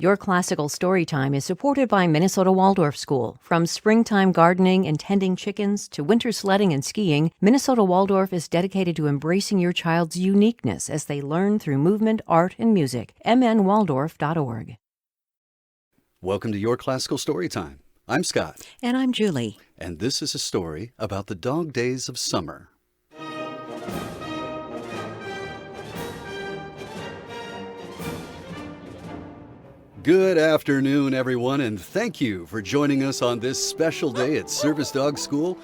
Your Classical Storytime is supported by Minnesota Waldorf School. From springtime gardening and tending chickens to winter sledding and skiing, Minnesota Waldorf is dedicated to embracing your child's uniqueness as they learn through movement, art, and music. mnwaldorf.org. Welcome to Your Classical Storytime. I'm Scott. And I'm Julie. And this is a story about the dog days of summer. Good afternoon, everyone, and thank you for joining us on this special day at Service Dog School.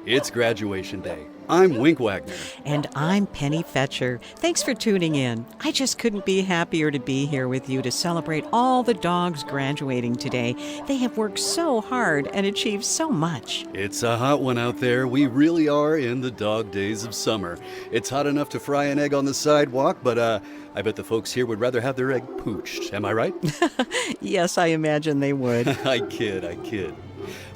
It's graduation day. I'm Wink Wagner. And I'm Penny Fetcher. Thanks for tuning in. I just couldn't be happier to be here with you to celebrate all the dogs graduating today. They have worked so hard and achieved so much. It's a hot one out there. We really are in the dog days of summer. It's hot enough to fry an egg on the sidewalk, but I bet the folks here would rather have their egg poached. Am I right? Yes, I imagine they would. I kid.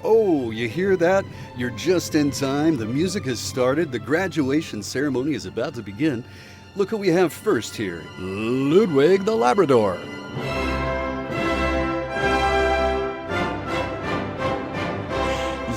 Oh, you hear that? You're just in time. The music has started. The graduation ceremony is about to begin. Look who we have first here. Ludwig the Labrador.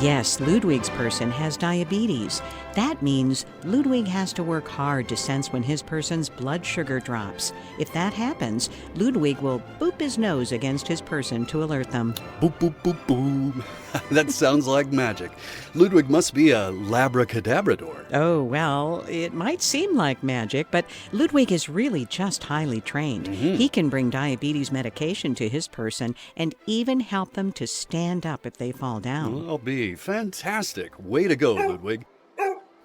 Yes, Ludwig's person has diabetes. That means Ludwig has to work hard to sense when his person's blood sugar drops. If that happens, Ludwig will boop his nose against his person to alert them. Boop, boop, boop, boom. That sounds like magic. Ludwig must be a labracadabrador. Oh, well, it might seem like magic, but Ludwig is really just highly trained. Mm-hmm. He can bring diabetes medication to his person and even help them to stand up if they fall down. I'll be fantastic. Way to go, Ludwig.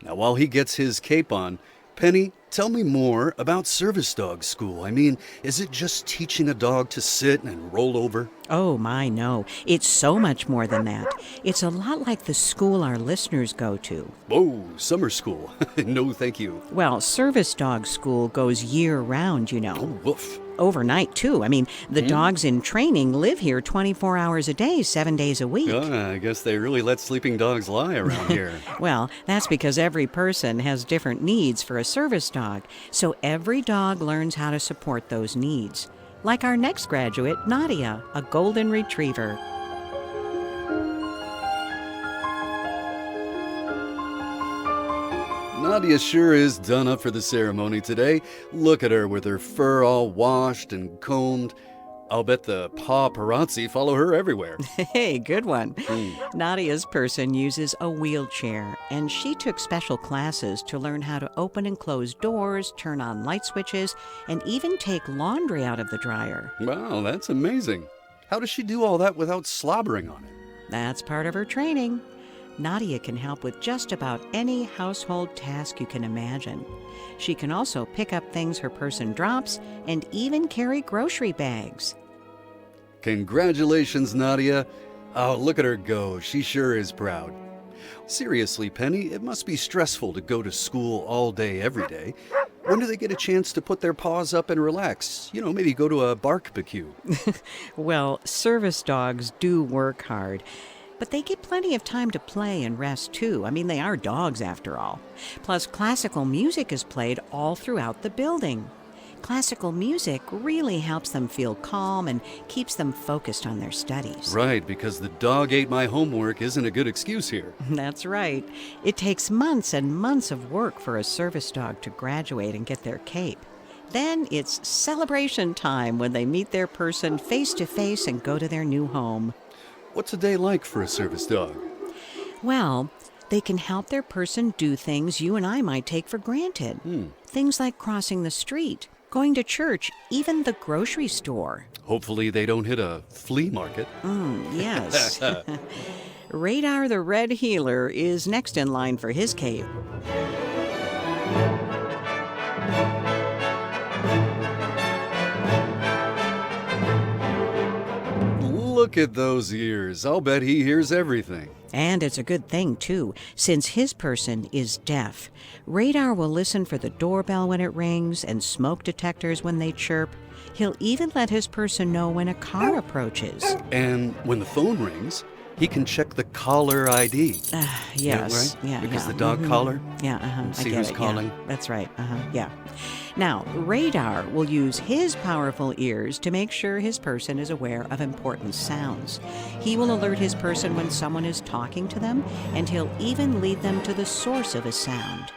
Now, while he gets his cape on, Penny, tell me more about Service Dog School. I mean, is it just teaching a dog to sit and roll over? Oh, my, no. It's so much more than that. It's a lot like the school our listeners go to. Oh, summer school. No, thank you. Well, Service Dog School goes year-round, you know. Oh, woof. Overnight, too. I mean, the dogs in training live here 24 hours a day, 7 days a week. I guess they really let sleeping dogs lie around here. Well, that's because every person has different needs for a service dog, so every dog learns how to support those needs. Like our next graduate, Nadia, a golden retriever. Nadia sure is done up for the ceremony today. Look at her with her fur all washed and combed. I'll bet the paparazzi follow her everywhere. Hey, good one. Nadia's person uses a wheelchair, and she took special classes to learn how to open and close doors, turn on light switches, and even take laundry out of the dryer. Wow, that's amazing. How does she do all that without slobbering on it? That's part of her training. Nadia can help with just about any household task you can imagine. She can also pick up things her person drops and even carry grocery bags. Congratulations, Nadia. Oh, look at her go. She sure is proud. Seriously, Penny, it must be stressful to go to school all day, every day. When do they get a chance to put their paws up and relax? You know, maybe go to a barbecue. Well, service dogs do work hard. But they get plenty of time to play and rest, too. I mean, they are dogs, after all. Plus, classical music is played all throughout the building. Classical music really helps them feel calm and keeps them focused on their studies. Right, because the dog ate my homework isn't a good excuse here. That's right. It takes months and months of work for a service dog to graduate and get their cape. Then it's celebration time when they meet their person face to face and go to their new home. What's a day like for a service dog? Well, they can help their person do things you and I might take for granted. Things like crossing the street, going to church, even the grocery store. Hopefully they don't hit a flea market. Yes. Radar the Red Heeler is next in line for his cape. Look at those ears. I'll bet he hears everything. And it's a good thing, too, since his person is deaf. Radar will listen for the doorbell when it rings and smoke detectors when they chirp. He'll even let his person know when a car approaches. And when the phone rings, He can check the caller ID. Yes. Right? Yeah. Because yeah. the dog collar. Yeah. And I see get who's it. calling. Yeah. That's right. Yeah. Now, radar will use his powerful ears to make sure his person is aware of important sounds. He will alert his person when someone is talking to them, and he'll even lead them to the source of a sound.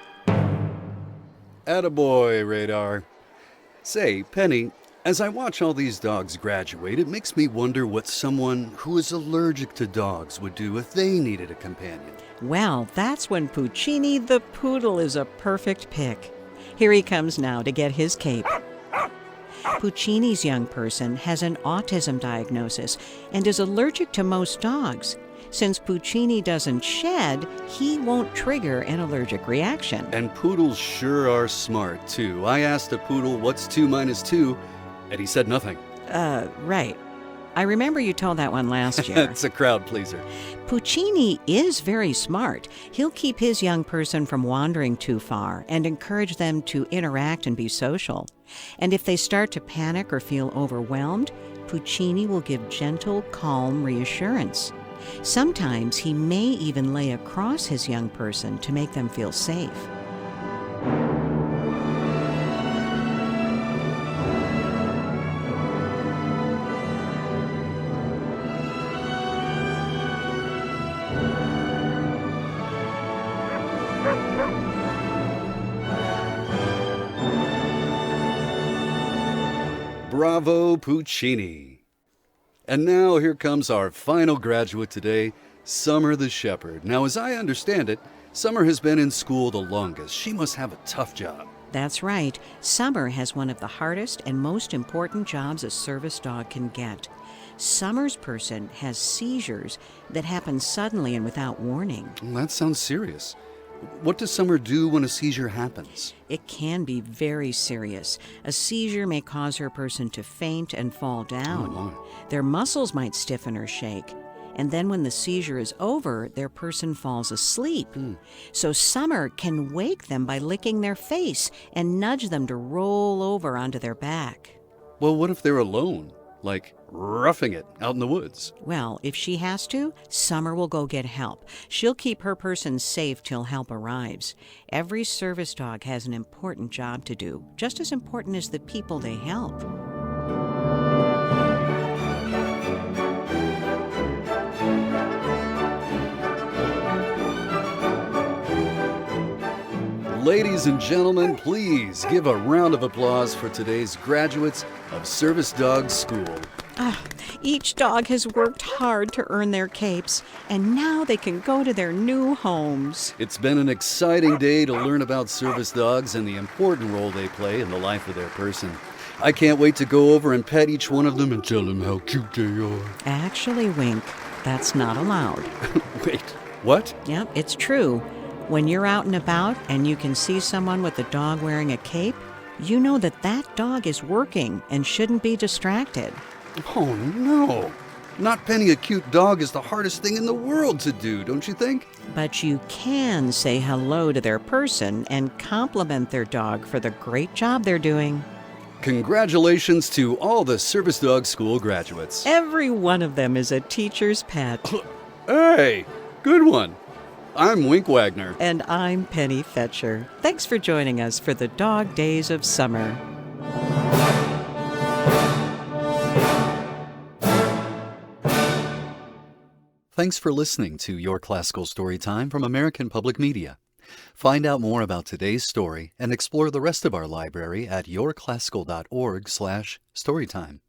Attaboy, Radar. Say, Penny, as I watch all these dogs graduate, it makes me wonder what someone who is allergic to dogs would do if they needed a companion. Well, that's when Puccini the poodle is a perfect pick. Here he comes now to get his cape. Puccini's young person has an autism diagnosis and is allergic to most dogs. Since Puccini doesn't shed, he won't trigger an allergic reaction. And poodles sure are smart, too. I asked a poodle, what's 2 minus 2, and he said nothing. Right. I remember you told that one last year. It's a crowd pleaser. Puccini is very smart. He'll keep his young person from wandering too far and encourage them to interact and be social. And if they start to panic or feel overwhelmed, Puccini will give gentle, calm reassurance. Sometimes he may even lay across his young person to make them feel safe. Bravo, Puccini. And now here comes our final graduate today, Summer the Shepherd. Now, as I understand it, Summer has been in school the longest. She must have a tough job. That's right. Summer has one of the hardest and most important jobs a service dog can get. Summer's person has seizures that happen suddenly and without warning. Well, that sounds serious. What does Summer do when a seizure happens? It can be very serious. A seizure may cause her person to faint and fall down. Oh, my. Their muscles might stiffen or shake. And then when the seizure is over, their person falls asleep. So Summer can wake them by licking their face and nudge them to roll over onto their back. Well, what if they're alone? Like roughing it out in the woods? Well, if she has to, Summer will go get help. She'll keep her person safe till help arrives. Every service dog has an important job to do, just as important as the people they help. Ladies and gentlemen, please give a round of applause for today's graduates of Service Dog School. Each dog has worked hard to earn their capes, and now they can go to their new homes. It's been an exciting day to learn about service dogs and the important role they play in the life of their person. I can't wait to go over and pet each one of them and tell them how cute they are. Actually, Wink, that's not allowed. Wait, what? Yep, it's true. When you're out and about and you can see someone with a dog wearing a cape, you know that that dog is working and shouldn't be distracted. Oh, no. Not petting a cute dog is the hardest thing in the world to do, don't you think? But you can say hello to their person and compliment their dog for the great job they're doing. Congratulations to all the Service Dog School graduates. Every one of them is a teacher's pet. Hey, good one. I'm Wink Wagner. And I'm Penny Fetcher. Thanks for joining us for the Dog Days of Summer. Thanks for listening to Your Classical Storytime from American Public Media. Find out more about today's story and explore the rest of our library at yourclassical.org/storytime.